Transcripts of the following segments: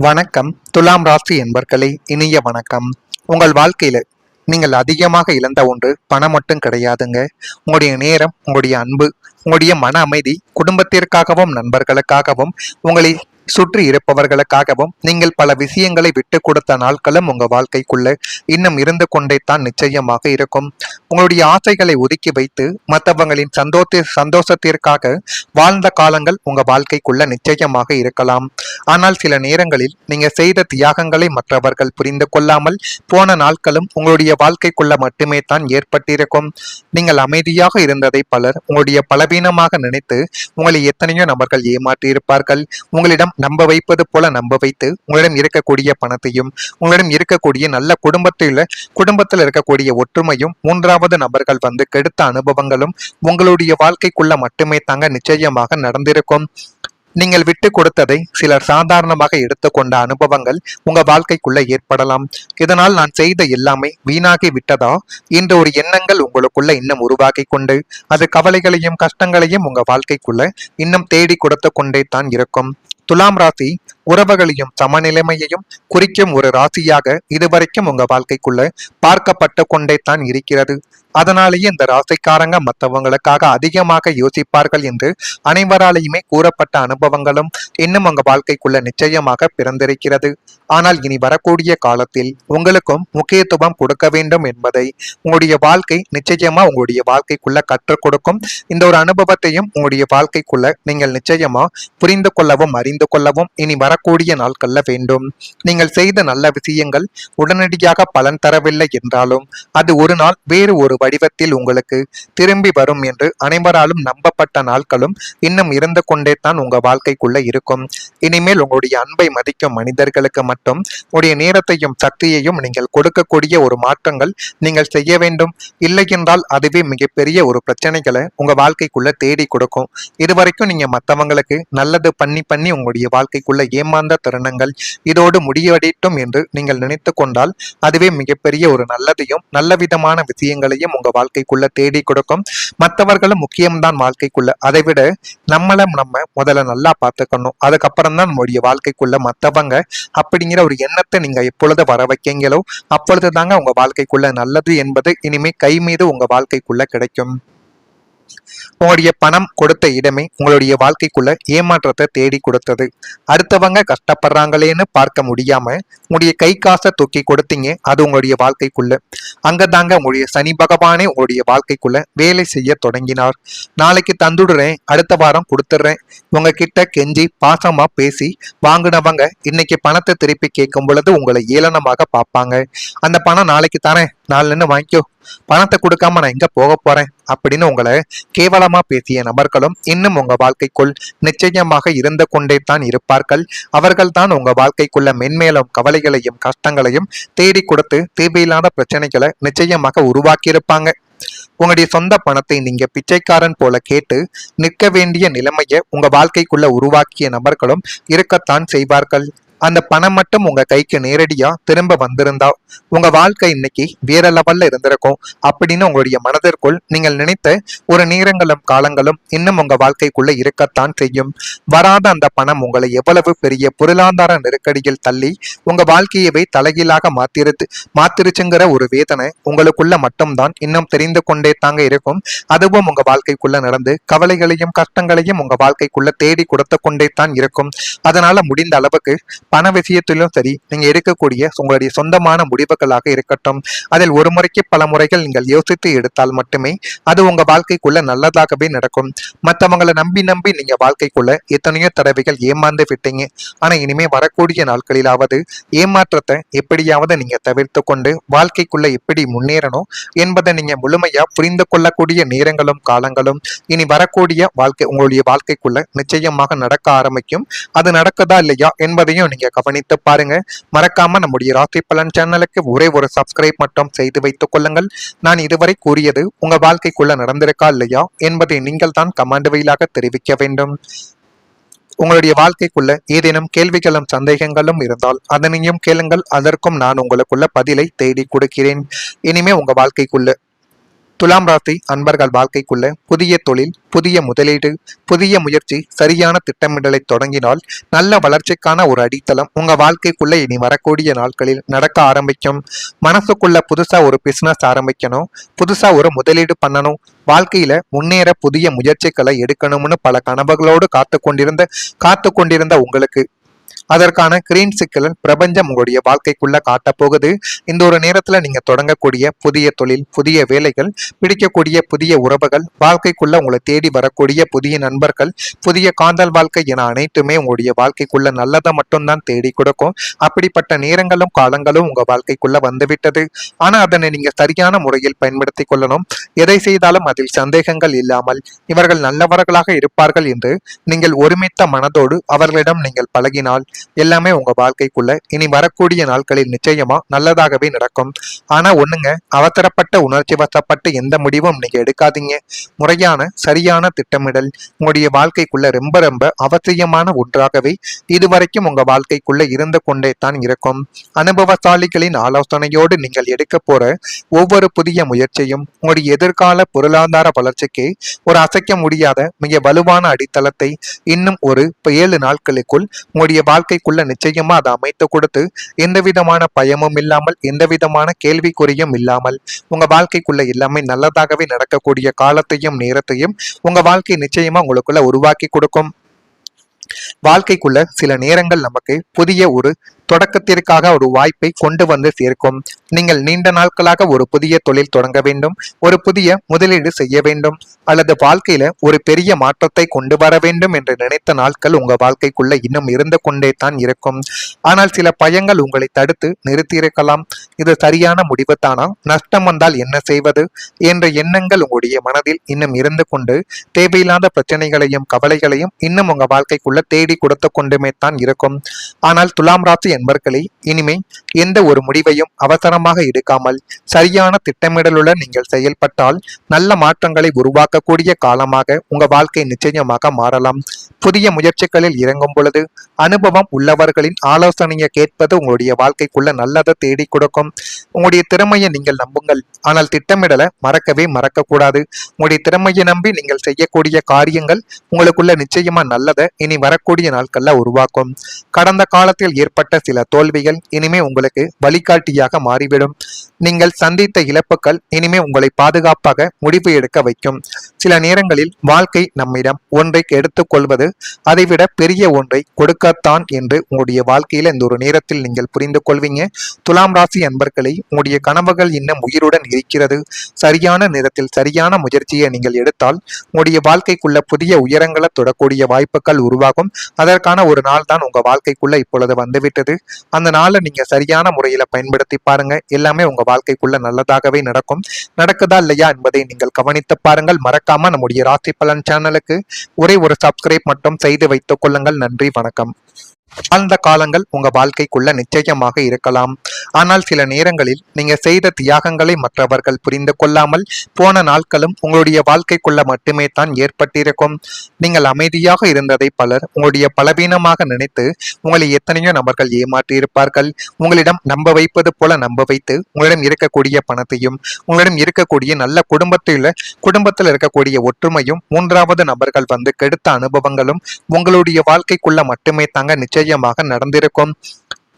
வணக்கம். துலாம் ராசி என்பர்களே, இனிய வணக்கம். உங்கள் வாழ்க்கையில நீங்கள் அதிகமாக இழந்த ஒன்று பணம் மட்டும் கிடையாதுங்க. உங்களுடைய நேரம், உங்களுடைய அன்பு, உங்களுடைய மன அமைதி, குடும்பத்திற்காகவும் நண்பர்களுக்காகவும் உங்களை சுற்றி இருப்பவர்களுக்காகவும் நீங்கள் பல விஷயங்களை விட்டு கொடுத்த நாட்களும் உங்க வாழ்க்கைக்குள்ள இன்னும் இருந்து கொண்டே தான் நிச்சயமாக இருக்கும். உங்களுடைய ஆசைகளை ஒதுக்கி வைத்து மற்றவங்களின் சந்தோஷத்திற்காக வாழ்ந்த காலங்கள் உங்க வாழ்க்கைக்குள்ள நிச்சயமாக இருக்கலாம். ஆனால் சில நேரங்களில் நீங்க செய்த தியாகங்களை மற்றவர்கள் புரிந்து கொள்ளாமல் போன நாட்களும் உங்களுடைய வாழ்க்கைக்குள்ள மட்டுமே தான் ஏற்பட்டிருக்கும். நீங்கள் அமைதியாக இருந்ததை பலர் உங்களுடைய பலவீனமாக நினைத்து உங்களை எத்தனையோ நபர்கள் ஏமாற்றியிருப்பார்கள். உங்களிடம் நம்ப வைப்பது போல நம்ப வைத்து உங்களிடம் இருக்கக்கூடிய பணத்தையும் உங்களிடம் இருக்கக்கூடிய நல்ல குடும்பத்தில் இருக்கக்கூடிய ஒற்றுமையும் மூன்றாவது நபர்கள் வந்து கெடுத்த அனுபவங்களும் உங்களுடைய வாழ்க்கைக்குள்ள மட்டுமே தாங்க நிச்சயமாக நடந்திருக்கும். நீங்கள் விட்டு கொடுத்ததை சிலர் சாதாரணமாக எடுத்துக்கொண்ட அனுபவங்கள் உங்க வாழ்க்கைக்குள்ள ஏற்படலாம். இதனால் நான் செய்த எல்லாமே வீணாகி விட்டதா என்ற ஒரு எண்ணங்கள் உங்களுக்குள்ள இன்னும் உருவாக்கி கொண்டு அது கவலைகளையும் கஷ்டங்களையும் உங்க வாழ்க்கைக்குள்ள இன்னும் தேடி கொடுத்து கொண்டே தான் இருக்கும். துலாம் ராசி உறவுகளையும் சமநிலைமையையும் குறிக்கும் ஒரு ராசியாக இதுவரைக்கும் உங்க வாழ்க்கைக்குள்ள பார்க்கப்பட்டு கொண்டே தான் இருக்கிறது. அதனாலேயே இந்த ராசிக்காரங்க மற்றவங்களுக்காக அதிகமாக யோசிப்பார்கள் என்று அனைவராலையுமே கூறப்பட்ட அனுபவங்களும் இன்னும் உங்க வாழ்க்கைக்குள்ள நிச்சயமாக பிறந்திருக்கிறது. ஆனால் இனி வரக்கூடிய காலத்தில் உங்களுக்கும் முக்கியத்துவம் கொடுக்க வேண்டும் என்பதை உங்களுடைய வாழ்க்கை நிச்சயமா உங்களுடைய வாழ்க்கைக்குள்ள கற்றுக் கொடுக்கும். இந்த ஒரு அனுபவத்தையும் உங்களுடைய வாழ்க்கைக்குள்ள நீங்கள் நிச்சயமா புரிந்து கொள்ளவும் அறிந்து கொள்ளவும் இனி வரக்கூடிய நாட்கள்ல வேண்டும். நீங்கள் செய்த நல்ல விஷயங்கள் உடனடியாக பலன் தரவில்லை என்றாலும் அது ஒரு நாள் வேறு ஒரு வடிவத்தில் உங்களுக்கு திரும்பி வரும் என்று அனைவராலும் நம்பப்பட்ட நாட்களும் இன்னும் இருந்து கொண்டே தான் உங்க வாழ்க்கைக்குள்ள இருக்கும். இனிமேல் உங்களுடைய அன்பை மதிக்கும் மனிதர்களுக்கு மட்டும் உங்களுடைய நேரத்தையும் சக்தியையும் நீங்கள் கொடுக்கக்கூடிய ஒரு மாற்றங்கள் நீங்கள் செய்ய வேண்டும். இல்லை என்றால் அதுவே மிகப்பெரிய ஒரு பிரச்சனைகளை உங்க வாழ்க்கைக்குள்ள தேடி கொடுக்கும். இதுவரைக்கும் நீங்க மற்றவங்களுக்கு நல்லது பண்ணி பண்ணி உங்களுடைய வாழ்க்கைக்குள்ள ஏமாந்த தருணங்கள் இதோடு முடிவடையட்டும் என்று நீங்கள் நினைத்து கொண்டால் அதுவே மிகப்பெரிய ஒரு நல்லதையும் நல்ல விதமான விஷயங்களையும் உங்க வாழ்க்கைக்குள்ள தேடி கொடுக்கும். மற்றவர்களும் முக்கியம்தான் வாழ்க்கைக்குள்ள. அதை விட நம்ம முதல்ல நல்லா பார்த்துக்கணும். அதுக்கப்புறம் தான் நம்முடைய வாழ்க்கைக்குள்ள மற்றவங்க அப்படிங்கிற ஒரு எண்ணத்தை நீங்க எப்பொழுது வர வைக்கீங்களோ அப்பொழுது தாங்க உங்க வாழ்க்கைக்குள்ள நல்லது என்பது இனிமே கை மீது உங்க வாழ்க்கைக்குள்ள கிடைக்கும். உங்களுடைய பணம் கொடுத்த இடமே உங்களுடைய வாழ்க்கைக்குள்ள ஏமாற்றத்தை தேடி கொடுத்தது. அடுத்தவங்க கஷ்டப்படுறாங்களேன்னு பார்க்க முடியாம உங்களுடைய கை காசை தூக்கி கொடுத்தீங்க, அது உங்களுடைய வாழ்க்கைக்குள்ள. அங்கதாங்க உங்களுடைய சனி பகவானே உங்களுடைய வாழ்க்கைக்குள்ள வேலை செய்ய தொடங்கினார். நாளைக்கு தந்துடுறேன், அடுத்த வாரம் கொடுத்துடுறேன், உங்ககிட்ட கெஞ்சி பாசமா பேசி வாங்கினவங்க இன்னைக்கு பணத்தை திருப்பி கேட்கும் பொழுது உங்களை ஏளனமாக பார்ப்பாங்க. அந்த பணம் நாளைக்கு தரேன், நாலுன்னு வாங்கிக்கோ, பணத்தை கொடுக்காம நான் எங்க போக போறேன் அப்படின்னு உங்களை கேவலமா பேசிய நபர்களும் இன்னும் உங்க வாழ்க்கைக்குள் நிச்சயமாக இருந்து கொண்டே தான் இருப்பார்கள். அவர்கள் தான் உங்க வாழ்க்கைக்குள்ள மென்மேலும் கவலைகளையும் கஷ்டங்களையும் தேடி கொடுத்து தேவையில்லாத பிரச்சனைகளை நிச்சயமாக உருவாக்கி இருப்பாங்க. உங்களுடைய சொந்த பணத்தை நீங்க பிச்சைக்காரன் போல கேட்டு நிற்க வேண்டிய நிலைமையை உங்க வாழ்க்கைக்குள்ள உருவாக்கிய நபர்களும் இருக்கத்தான் செய்வார்கள். அந்த பணம் மட்டும் உங்க கைக்கு நேரடியா திரும்ப வந்திருந்தா உங்க வாழ்க்கை இன்னைக்கு வேற லெவல்ல இருந்திருக்கும் அப்படின்னு உங்களுடைய மனதிற்குள் நீங்கள் நினைத்த ஒரு நேரங்களும் காலங்களும் இன்னும் உங்க வாழ்க்கைக்குள்ள இருக்கத்தான் செய்யும். வராத அந்த பணம் உங்களை எவ்வளவு பெரிய பொருளாதார நெருக்கடியில் தள்ளி உங்க வாழ்க்கையவே தலைகீழாக மாத்திருச்சுங்கிற ஒரு வேதனை உங்களுக்குள்ள மட்டும்தான் இன்னும் தெரிந்து கொண்டே தாங்க இருக்கும். அதுவும் உங்க வாழ்க்கைக்குள்ள நடந்து கவலைகளையும் கஷ்டங்களையும் உங்க வாழ்க்கைக்குள்ள தேடி கொடுத்து கொண்டே தான் இருக்கும். அதனால முடிந்த அளவுக்கு பண விஷயத்திலும் சரி, நீங்க எடுக்கக்கூடிய உங்களுடைய சொந்தமான முடிவுகளாக இருக்கட்டும், அதில் ஒரு முறைக்கு பல முறைகள் நீங்கள் யோசித்து எடுத்தால் மட்டுமே அது உங்க வாழ்க்கைக்குள்ள நல்லதாகவே நடக்கும். மற்றவங்களை நம்பி நம்பி நீங்க வாழ்க்கைக்குள்ள எத்தனையோ தடவைகள் ஏமாந்து விட்டீங்க. ஆனா இனிமே வரக்கூடிய நாட்களிலாவது ஏமாற்றத்தை எப்படியாவது நீங்க தவிர்த்து கொண்டு வாழ்க்கைக்குள்ள எப்படி முன்னேறணும் என்பதை நீங்க முழுமையா புரிந்து கொள்ளக்கூடிய நேரங்களும் காலங்களும் இனி வரக்கூடிய உங்களுடைய வாழ்க்கைக்குள்ள நிச்சயமாக நடக்க ஆரம்பிக்கும். அது நடக்குதா இல்லையா என்பதையும் நீங்க கவனித்து பாருங்க. மறக்காம நம்முடைய ராசி பலன் சேனலுக்கு ஒரே ஒரு சப்ஸ்கிரைப் மட்டும் செய்து வைத்துக் கொள்ளுங்கள். நான் இதுவரை கூறியது உங்க வாழ்க்கைக்குள்ள நடந்திருக்கா இல்லையா என்பதை நீங்கள் தான் கமெண்ட் வாயிலாக தெரிவிக்க வேண்டும். உங்களுடைய வாழ்க்கைக்குள்ள ஏதேனும் கேள்விகளும் சந்தேகங்களும் இருந்தால் அதனையும் கேளுங்கள். அதற்கும் நான் உங்களுக்குள்ள பதிலை தேடி கொடுக்கிறேன். இனிமே உங்க வாழ்க்கைக்குள்ள துலாம் ராசி அன்பர்கள் வாழ்க்கைக்குள்ள புதிய தொழில், புதிய முதலீடு, புதிய முயற்சி, சரியான திட்டமிடலை தொடங்கினால் நல்ல வளர்ச்சிக்கான ஒரு அடித்தளம் உங்க வாழ்க்கைக்குள்ள இனி வரக்கூடிய நாட்களில் நடக்க ஆரம்பிக்கும். மனசுக்குள்ள புதுசா ஒரு பிசினஸ் ஆரம்பிக்கணும், புதுசா ஒரு முதலீடு பண்ணணும், வாழ்க்கையில முன்னேற புதிய முயற்சிகளை எடுக்கணும்னு பல கனவுகளோடு காத்து கொண்டிருந்த உங்களுக்கு அதற்கான கிரீன் சிக்கல் பிரபஞ்சம் உங்களுடைய வாழ்க்கைக்குள்ள காட்ட போகுது. இந்த ஒரு நேரத்துல நீங்க தொடங்கக்கூடிய புதிய தொழில், புதிய வேலைகள், பிடிக்கக்கூடிய புதிய உறவுகள், வாழ்க்கைக்குள்ள உங்களை தேடி வரக்கூடிய புதிய நண்பர்கள், புதிய காதல் வாழ்க்கை என அனைத்துமே உங்களுடைய வாழ்க்கைக்குள்ள நல்லதை மட்டும்தான் தேடி கொடுக்கும். அப்படிப்பட்ட நேரங்களும் காலங்களும் உங்க வாழ்க்கைக்குள்ள வந்துவிட்டது. ஆனா அதனை நீங்க சரியான முறையில் பயன்படுத்தி கொள்ளணும். எதை செய்தாலும் அதில் சந்தேகங்கள் இல்லாமல் இவர்கள் நல்லவர்களாக இருப்பார்கள் என்று நீங்கள் ஒருமித்த மனதோடு அவர்களிடம் நீங்கள் பழகினால் எல்லாமே உங்க வாழ்க்கைக்குள்ள இனி வரக்கூடிய நாட்களில் நிச்சயமா நல்லதாகவே நடக்கும். ஆனா ஒண்ணுங்க, அவசரப்பட்ட உணர்ச்சி வசப்பட்டு எந்த முடிவும் நீங்க எடுக்காதீங்க. முறையான சரியான திட்டமிடல் உங்களுடைய வாழ்க்கைக்குள்ள ரொம்ப ரொம்ப அவசியமான ஒன்றாகவே இதுவரைக்கும் உங்க வாழ்க்கைக்குள்ள இருந்து கொண்டே தான் இருக்கும். அனுபவசாலிகளின் ஆலோசனையோடு நீங்கள் எடுக்க போற ஒவ்வொரு புதிய முயற்சியும் உங்களுடைய எதிர்கால பொருளாதார வளர்ச்சிக்கு ஒரு அசைக்க முடியாத மிக வலுவான அடித்தளத்தை இன்னும் ஒரு 7 நாட்களுக்குள் உங்களுடைய வாழ்க்கைக்குள்ள நிச்சயமா அதை அமைத்து கொடுத்து எந்த விதமான பயமும் இல்லாமல் எந்த விதமான கேள்விக்குறியும் இல்லாமல் உங்க வாழ்க்கைக்குள்ள எல்லாமே நல்லதாகவே நடக்கக்கூடிய காலத்தையும் நேரத்தையும் உங்க வாழ்க்கை நிச்சயமா உங்களுக்குள்ள உருவாக்கி கொடுக்கும். வாழ்க்கைக்குள்ள சில நேரங்கள் நமக்கு புதிய ஒரு தொடக்கத்திற்காக ஒரு வாய்ப்பை கொண்டு வந்து சேர்க்கும். நீங்கள் நீண்ட நாட்களாக ஒரு புதிய தொழில் தொடங்க வேண்டும், ஒரு புதிய முதலீடு செய்ய வேண்டும், அல்லது வாழ்க்கையில ஒரு பெரிய மாற்றத்தை கொண்டு வர வேண்டும் என்று நினைத்த நாட்கள் உங்க வாழ்க்கைக்குள்ள இன்னும் இருந்து கொண்டே தான் இருக்கும். ஆனால் சில பயங்கள் உங்களை தடுத்து நிறுத்தியிருக்கலாம். இது சரியான முடிவு தானா, நஷ்டம் வந்தால் என்ன செய்வது என்ற எண்ணங்கள் உங்களுடைய மனதில் இன்னும் இருந்து கொண்டு தேவையில்லாத பிரச்சனைகளையும் கவலைகளையும் இன்னும் உங்க வாழ்க்கைக்குள்ள தேடி கொடுத்து கொண்டுமே தான் இருக்கும். ஆனால் துலாம் ராசி என்பர்களே, இனிமே எந்த ஒரு முடிவையும் அவசரமாக எடுக்காமல் சரியான திட்டமிடலுடன் நீங்கள் செயல்பட்டால் நல்ல மாற்றங்களை உருவாக்கக்கூடிய காலமாக உங்க வாழ்க்கை நிச்சயமாக மாறலாம். புதிய முயற்சிகளில் இறங்கும் பொழுது அனுபவம் உள்ளவர்களின் ஆலோசனையை கேட்பது உங்களுடைய வாழ்க்கைக்குள்ள நல்லதை தேடி கொடுக்கும். உங்களுடைய திறமையை நீங்கள் நம்புங்கள், ஆனால் திட்டமிடலை மறக்க கூடாது. உங்களுடைய திறமையை நம்பி நீங்கள் செய்யக்கூடிய காரியங்கள் உங்களுக்குள்ள நிச்சயமா நல்லதை இனி வரக்கூடிய நாட்கள்ல உருவாக்கும். கடந்த காலத்தில் ஏற்பட்ட சில தோல்விகள் இனிமே உங்களுக்கு வழிகாட்டியாக மாறிவிடும். நீங்கள் சந்தித்த இழப்புகள் இனிமே உங்களை பாதுகாப்பாக முடிவு எடுக்க வைக்கும். சில நேரங்களில் வாழ்க்கை நம்மிடம் ஒன்றை எடுத்துக் கொள்வது அதைவிட பெரிய ஒன்றை கொடுக்கத்தான் என்று உங்களுடைய வாழ்க்கையில இந்த ஒரு நேரத்தில் நீங்கள் புரிந்து கொள்வீங்க. துலாம் ராசி அன்பர்களை, உங்களுடைய கனவுகள் இன்னும் உயிருடன் இருக்கிறது. சரியான நேரத்தில் சரியான முயற்சியை நீங்கள் எடுத்தால் உங்களுடைய வாழ்க்கைக்குள்ள புதிய உயரங்களை தொடக்கூடிய வாய்ப்புகள் உருவாகும். அதற்கான ஒரு நாள் தான் உங்க வாழ்க்கைக்குள்ள இப்பொழுது வந்துவிட்டது. அந்த நாளை நீங்க சரியான முறையில பயன்படுத்தி பாருங்க. எல்லாமே உங்க வாழ்க்கைக்குள்ள நல்லதாகவே நடக்கும். நடக்குதா இல்லையா என்பதை நீங்கள் கவனித்து பாருங்கள். மறக்காம நம்முடைய ராசி பலன் சேனலுக்கு ஒரே ஒரு சப்ஸ்கிரைப் மட்டும் செய்து வைத்துக் கொள்ளுங்கள். நன்றி, வணக்கம். வாழ்ந்த காலங்கள் உங்க வாழ்க்கைக்குள்ள நிச்சயமாக இருக்கலாம். ஆனால் சில நேரங்களில் நீங்க செய்த தியாகங்களை மற்றவர்கள் புரிந்து கொள்ளாமல் போன நாட்களும் உங்களுடைய வாழ்க்கைக்குள்ள மட்டுமே தான் ஏற்பட்டிருக்கும். நீங்கள் அமைதியாக இருந்ததை பலர் உங்களுடைய பலவீனமாக நினைத்து உங்களை எத்தனையோ நபர்கள் ஏமாற்றி இருப்பார்கள். உங்களிடம் நம்ப வைப்பது போல நம்ப வைத்து உங்களிடம் இருக்கக்கூடிய பணத்தையும் உங்களிடம் இருக்கக்கூடிய நல்ல குடும்பத்தில் இருக்கக்கூடிய ஒற்றுமையும் மூன்றாவது நபர்கள் வந்து கெடுத்த அனுபவங்களும் உங்களுடைய வாழ்க்கைக்குள்ள மட்டுமே தாங்க நிச்சயமாக நடந்திருக்கும்.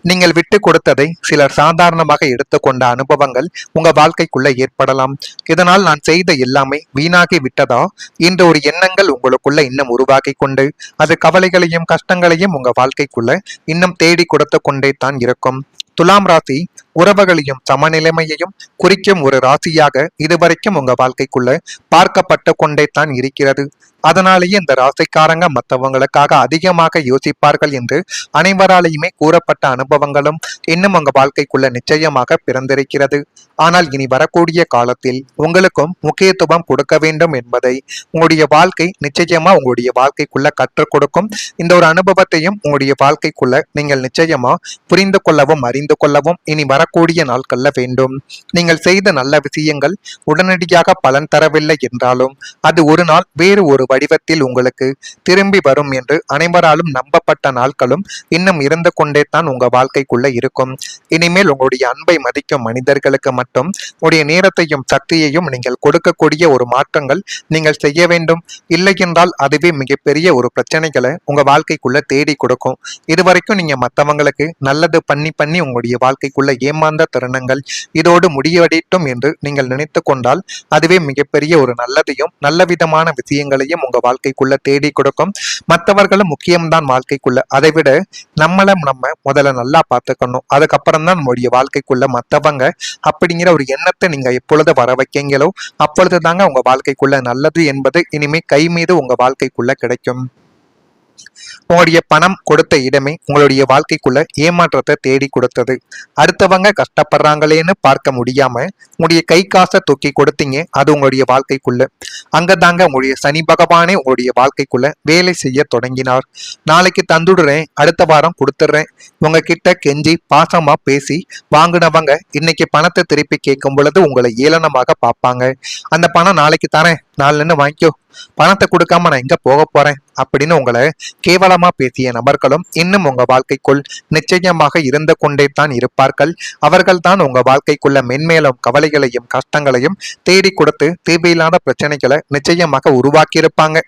நீங்கள் விட்டு கொடுத்ததை சிலர் சாதாரணமாக எடுத்துக்கொண்ட அனுபவங்கள் உங்க வாழ்க்கைக்குள்ள ஏற்படலாம். இதனால் நான் செய்த எல்லாமே வீணாகி விட்டதா என்ற ஒரு எண்ணங்கள் உங்களுக்குள்ள இன்னும் உருவாக்கி கொண்டு அது கவலைகளையும் கஷ்டங்களையும் உங்க வாழ்க்கைக்குள்ள இன்னும் தேடி கொடுத்து கொண்டே தான் இருக்கும். துலாம் ராசி உறவுகளையும் சமநிலைமையையும் குறிக்கும் ஒரு ராசியாக இதுவரைக்கும் உங்க வாழ்க்கைக்குள்ள பார்க்கப்பட்டு கொண்டே தான் இருக்கிறது. அதனாலேயே இந்த ராசிக்காரங்க மற்றவங்களுக்காக அதிகமாக யோசிப்பார்கள் என்று அனைவராலையுமே கூறப்பட்ட அனுபவங்களும் இன்னும் உங்க வாழ்க்கைக்குள்ள நிச்சயமாக பிறந்திருக்கிறது. ஆனால் இனி வரக்கூடிய காலத்தில் உங்களுக்கும் முக்கியத்துவம் கொடுக்க வேண்டும் என்பதை உங்களுடைய வாழ்க்கை நிச்சயமா உங்களுடைய வாழ்க்கைக்குள்ள கற்றுக் கொடுக்கும். இந்த ஒரு அனுபவத்தையும் உங்களுடைய வாழ்க்கைக்குள்ள நீங்கள் நிச்சயமா புரிந்து கொள்ளவும் அறிந்து கொள்ளவும் இனி வரக்கூடிய நாட்கள்ல வேண்டும். நீங்கள் செய்த நல்ல விஷயங்கள் உடனடியாக பலன் தரவில்லை என்றாலும் அது ஒரு நாள் வேறு ஒரு வடிவத்தில் உங்களுக்கு திரும்பி வரும் என்று அனைவராலும் நம்பப்பட்ட நாட்களும் இன்னும் இருந்து கொண்டே தான் உங்க வாழ்க்கைக்குள்ள இருக்கும். இனிமேல் உங்களுடைய அன்பை மதிக்கும் மனிதர்களுக்கு மட்டும் உங்களுடைய நேரத்தையும் சக்தியையும் நீங்கள் கொடுக்கக்கூடிய ஒரு மாற்றங்கள் நீங்கள் செய்ய வேண்டும். இல்லை என்றால் அதுவே மிகப்பெரிய ஒரு பிரச்சனைகளை உங்க வாழ்க்கைக்குள்ள தேடி கொடுக்கும். இதுவரைக்கும் நீங்க மற்றவங்களுக்கு நல்லது பண்ணி பண்ணி உங்களுடைய வாழ்க்கைக்குள்ள ஏமாந்த தருணங்கள் இதோடு முடிவடையட்டும் என்று நீங்கள் நினைத்து கொண்டால் அதுவே மிகப்பெரிய ஒரு நல்லதையும் நல்ல விதமான விஷயங்களையும் உங்க வாழ்க்கைக்குள்ள தேடி கொடுக்கும். மற்றவர்களும் முக்கியம்தான் வாழ்க்கைக்குள்ள, அதை விட நம்ம முதல்ல நல்லா பார்த்துக்கணும். அதுக்கப்புறம் தான் நம்முடைய வாழ்க்கைக்குள்ள மற்றவங்க அப்படிங்கிற ஒரு எண்ணத்தை நீங்க எப்பொழுது வர வைக்கீங்களோ அப்பொழுது தாங்க உங்க வாழ்க்கைக்குள்ள நல்லது என்பது இனிமே கை மீது உங்க வாழ்க்கைக்குள்ள கிடைக்கும். உங்களுடைய பணம் கொடுத்த இடமே உங்களுடைய வாழ்க்கைக்குள்ள ஏமாற்றத்தை தேடி கொடுத்தது. அடுத்தவங்க கஷ்டப்படுறாங்களேன்னு பார்க்க முடியாம உங்களுடைய கை காசை தூக்கி கொடுத்தீங்க, அது உங்களுடைய வாழ்க்கைக்குள்ள. அங்கதாங்க உங்களுடைய சனி பகவானே உங்களுடைய வாழ்க்கைக்குள்ள வேலை செய்ய தொடங்கினார். நாளைக்கு தந்துடுறேன், அடுத்த வாரம் கொடுத்துட்றேன், உங்ககிட்ட கெஞ்சி பாசமா பேசி வாங்கினவங்க இன்னைக்கு பணத்தை திருப்பி கேட்கும் பொழுது உங்களை ஏளனமாக பார்ப்பாங்க. அந்த பணம் நாளைக்கு தரேன், நாலுன்னு வாங்கிக்கோ, பணத்தை கொடுக்காம நான் எங்க போக போறேன் அப்படின்னு உங்களை கேவலமா பேசிய நபர்களும் இன்னும் உங்க வாழ்க்கைக்குள் நிச்சயமாக இருந்து கொண்டே தான் இருப்பார்கள். அவர்கள் தான் உங்க வாழ்க்கைக்குள்ள மென்மேலும் கவலைகளையும் கஷ்டங்களையும் தேடி கொடுத்து தேவையில்லாத பிரச்சனைகளை நிச்சயமாக உருவாக்கி இருப்பாங்க.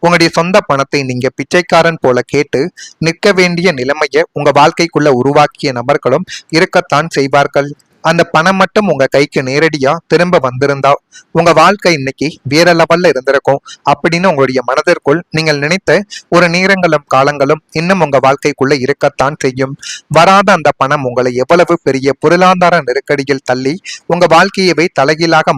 உங்களுடைய சொந்த பணத்தை நீங்க பிச்சைக்காரன் போல கேட்டு நிற்க வேண்டிய நிலைமையை உங்க வாழ்க்கைக்குள்ள உருவாக்கிய நபர்களும் இருக்கத்தான் செய்வார்கள். அந்த பணம் மட்டும் உங்க கைக்கு நேரடியா திரும்ப வந்திருந்தா உங்க வாழ்க்கை இன்னைக்கு வேற லெவல்ல இருந்திருக்கும் அப்படின்னு உங்களுடைய மனதிற்குள் நீங்கள் நினைத்த ஒரு நேரங்களும் காலங்களும் இன்னும் உங்க வாழ்க்கைக்குள்ள இருக்கத்தான் செய்யும். வராத அந்த பணம் உங்களை எவ்வளவு பெரிய பொருளாதார நெருக்கடியில் தள்ளி உங்க வாழ்க்கையவே தலைகீழாக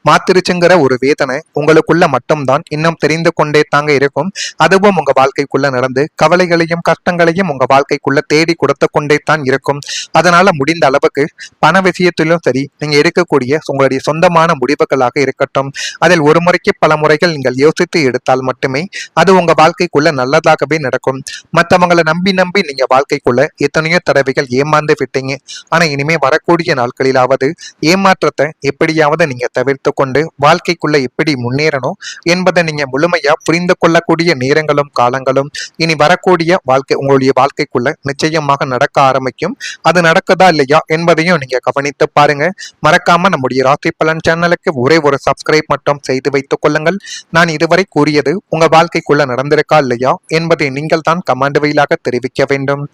மாத்திருச்சுங்கிற ஒரு வேதனை உங்களுக்குள்ள மட்டும்தான் இன்னும் தெரிந்து கொண்டே தாங்க இருக்கும். அதுவும் உங்க வாழ்க்கைக்குள்ள நடந்து கவலைகளையும் கஷ்டங்களையும் உங்க வாழ்க்கைக்குள்ள தேடி கொடுத்து கொண்டே தான் இருக்கும். அதனால முடிந்த அளவுக்கு பண விஷயத்திலும் சரி, நீங்க எடுக்கக்கூடிய உங்களுடைய சொந்தமான முடிவுகளாக இருக்கட்டும், அதில் ஒரு முறைக்கு பல முறைகள் நீங்கள் யோசித்து எடுத்தால் மட்டுமே அது உங்க வாழ்க்கைக்குள்ள நல்லதாகவே நடக்கும். மற்றவங்களை நம்பி நம்பி நீங்க வாழ்க்கைக்குள்ள எத்தனையோ தடவைகள் ஏமாந்து விட்டீங்க. ஆனா இனிமே வரக்கூடிய நாட்களிலாவது ஏமாற்றத்தை எப்படியாவது நீங்க தவிர்த்து கொண்டு வாழ்க்கைக்குள்ள எப்படி முன்னேறணும் என்பதை நீங்க முழுமையா புரிந்து கொள்ளக்கூடிய நேரங்களும் காலங்களும் இனி வரக்கூடிய உங்களுடைய வாழ்க்கைக்குள்ள நிச்சயமாக நடக்க ஆரம்பிக்கும். அது நடக்குதா இல்லையா என்பதையும் நீங்க கவனித்து பாருங்க. மறக்காம நம்முடைய ராசி பலன் சேனலுக்கு ஒரே ஒரு சப்ஸ்கிரைப் மட்டும் செய்து வைத்துக் கொள்ளுங்கள். நான் இதுவரை கூறியது உங்க வாழ்க்கைக்குள்ள நடந்திருக்கா இல்லையா என்பதை நீங்கள் தான் கமெண்ட் வழியாக தெரிவிக்க வேண்டும்.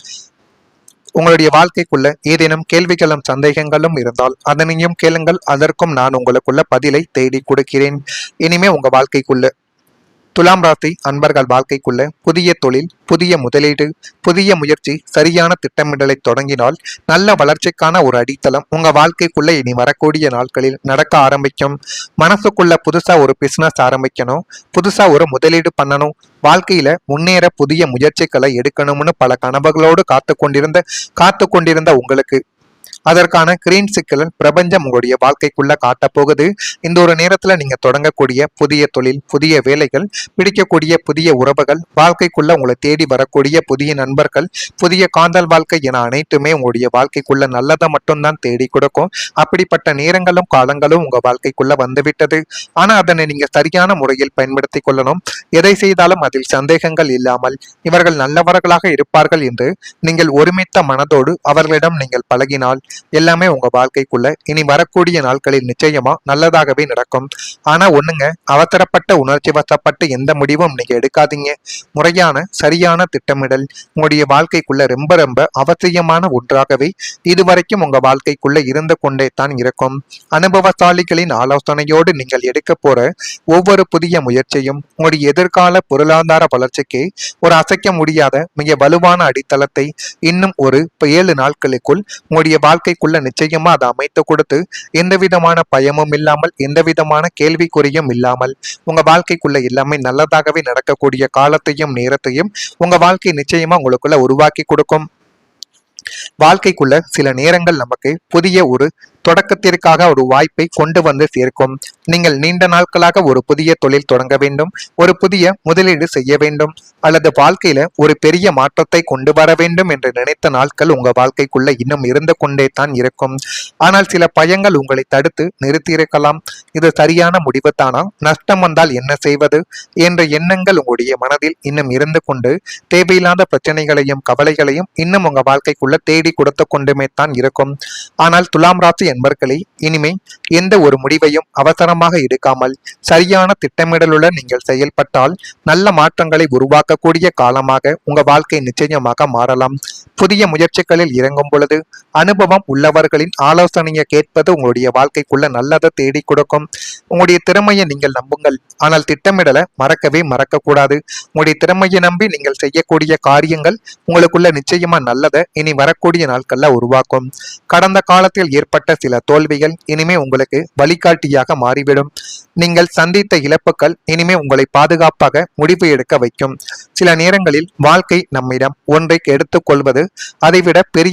உங்களுடைய வாழ்க்கைக்குள்ள ஏதேனும் கேள்விகளும் சந்தேகங்களும் இருந்தால் அதனையும் கேளுங்கள், அதற்கும் நான் உங்களுக்குள்ள பதிலை தேடி கொடுக்கிறேன். இனிமே உங்க வாழ்க்கைக்குள்ள துலாம் ராசி அன்பர்கள் வாழ்க்கைக்குள்ள புதிய தொழில், புதிய முதலீடு, புதிய முயற்சி, சரியான திட்டமிடலை தொடங்கினால் நல்ல வளர்ச்சிக்கான ஒரு அடித்தளம் உங்க வாழ்க்கைக்குள்ள இனி வரக்கூடிய நாட்களில் நடக்க ஆரம்பிக்கும். மனசுக்குள்ள புதுசா ஒரு பிசினஸ் ஆரம்பிக்கணும், புதுசா ஒரு முதலீடு பண்ணணும், வாழ்க்கையில முன்னேற புதிய முயற்சிகளை எடுக்கணும்னு பல கனவுகளோடு காத்து கொண்டிருந்த உங்களுக்கு அதற்கான கிரீன் சிக்கலன் பிரபஞ்சம் உங்களுடைய வாழ்க்கைக்குள்ள காட்ட போகுது. இந்த ஒரு நேரத்துல நீங்க தொடங்கக்கூடிய புதிய தொழில், புதிய வேலைகள், பிடிக்கக்கூடிய புதிய உறவுகள், வாழ்க்கைக்குள்ள உங்களை தேடி வரக்கூடிய புதிய நண்பர்கள், புதிய காதல் வாழ்க்கை என அனைத்துமே உங்களுடைய வாழ்க்கைக்குள்ள நல்லதை மட்டும்தான் தேடி கொடுக்கும். அப்படிப்பட்ட நேரங்களும் காலங்களும் உங்க வாழ்க்கைக்குள்ள வந்துவிட்டது. ஆனா அதனை நீங்க சரியான முறையில் பயன்படுத்தி கொள்ளணும். எதை செய்தாலும் அதில் சந்தேகங்கள் இல்லாமல் இவர்கள் நல்லவர்களாக இருப்பார்கள் என்று நீங்கள் ஒருமித்த மனதோடு அவர்களிடம் நீங்கள் பழகினால் எல்லாமே உங்க வாழ்க்கைக்குள்ள இனி வரக்கூடிய நாட்களில் நிச்சயமா நல்லதாகவே நடக்கும். ஆனா ஒண்ணுங்க, அவசரப்பட்ட உணர்ச்சி வசப்பட்டு எந்த முடிவும் நீங்க எடுக்காதீங்க. முறையான சரியான திட்டமிடல் உங்களுடைய வாழ்க்கைக்குள்ள ரொம்ப ரொம்ப அவசியமான ஒன்றாகவே இதுவரைக்கும் உங்க வாழ்க்கைக்குள்ள இருந்து கொண்டே தான் இருக்கும். அனுபவசாலிகளின் ஆலோசனையோடு நீங்கள் எடுக்க போற ஒவ்வொரு புதிய முயற்சியும் உங்களுடைய எதிர்கால பொருளாதார வளர்ச்சிக்கு ஒரு அசைக்க முடியாத மிக வலுவான அடித்தளத்தை இன்னும் ஒரு 7 நாட்களுக்குள் உங்களுடைய வாழ்க்கைக்குள்ள நிச்சயமா அதை அமைத்து கொடுத்து எந்த விதமான பயமும் இல்லாமல் எந்த விதமான கேள்விக்குறியும் இல்லாமல் உங்க வாழ்க்கைக்குள்ள எல்லாமே நல்லதாகவே நடக்கக்கூடிய காலத்தையும் நேரத்தையும் உங்க வாழ்க்கை நிச்சயமா உங்களுக்குள்ள உருவாக்கி கொடுக்கும். வாழ்க்கைக்குள்ள சில நேரங்கள் நமக்கு புதிய ஒரு தொடக்கத்திற்காக ஒரு வாய்ப்பை கொண்டு வந்து சேர்க்கும். நீங்கள் நீண்ட நாட்களாக ஒரு புதிய தொழில் தொடங்க வேண்டும், ஒரு புதிய முதலீடு செய்ய வேண்டும், அல்லது வாழ்க்கையில ஒரு பெரிய மாற்றத்தை கொண்டு வர வேண்டும் என்று நினைத்த நாட்கள் உங்க வாழ்க்கைக்குள்ள இன்னும் இருந்து கொண்டே தான் இருக்கும். ஆனால் சில பயங்கள் உங்களை தடுத்து நிறுத்தியிருக்கலாம். இது சரியான முடிவு தானா, நஷ்டம் வந்தால் என்ன செய்வது என்ற எண்ணங்கள் உங்களுடைய மனதில் இன்னும் இருந்து கொண்டு தேவையில்லாத பிரச்சனைகளையும் கவலைகளையும் இன்னும் உங்க வாழ்க்கைக்குள்ள தேடி கொடுத்து கொண்டுமே தான் இருக்கும். ஆனால் துலாம் ராசி என்பர்களே, இனிமே எந்த ஒரு முடிவையும் அவசரமாக எடுக்காமல் சரியான திட்டமிடலுடன் நீங்கள் செயல்பட்டால் நல்ல மாற்றங்களை உருவாக்கக்கூடிய காலமாக உங்க வாழ்க்கை நிச்சயமாக மாறலாம். புதிய முயற்சிகளில் இறங்கும் பொழுது அனுபவம் உள்ளவர்களின் ஆலோசனையை கேட்பது உங்களுடைய வாழ்க்கைக்குள்ள நல்லதை தேடி கொடுக்கும். உங்களுடைய திறமையை நீங்கள் நம்புங்கள், ஆனால் திட்டமிடலை மறக்கவே மறக்க கூடாது. உங்களுடைய திறமையை நம்பி நீங்கள் செய்யக்கூடிய காரியங்கள் உங்களுக்குள்ள நிச்சயமா நல்லதை இனி வரக்கூடிய நாட்கள்ல உருவாக்கும். கடந்த காலத்தில் ஏற்பட்ட சில தோல்விகள் இனிமே உங்களுக்கு வழிகாட்டியாக மாறிவிடும். நீங்கள் சந்தித்த இழப்புகள் இனிமே உங்களை பாதுகாப்பாக முடிவு எடுக்க வைக்கும். சில நேரங்களில் வாழ்க்கை நம்மிடம் ஒன்றை எடுத்துக்கொள்வது அதைவிட பெரிய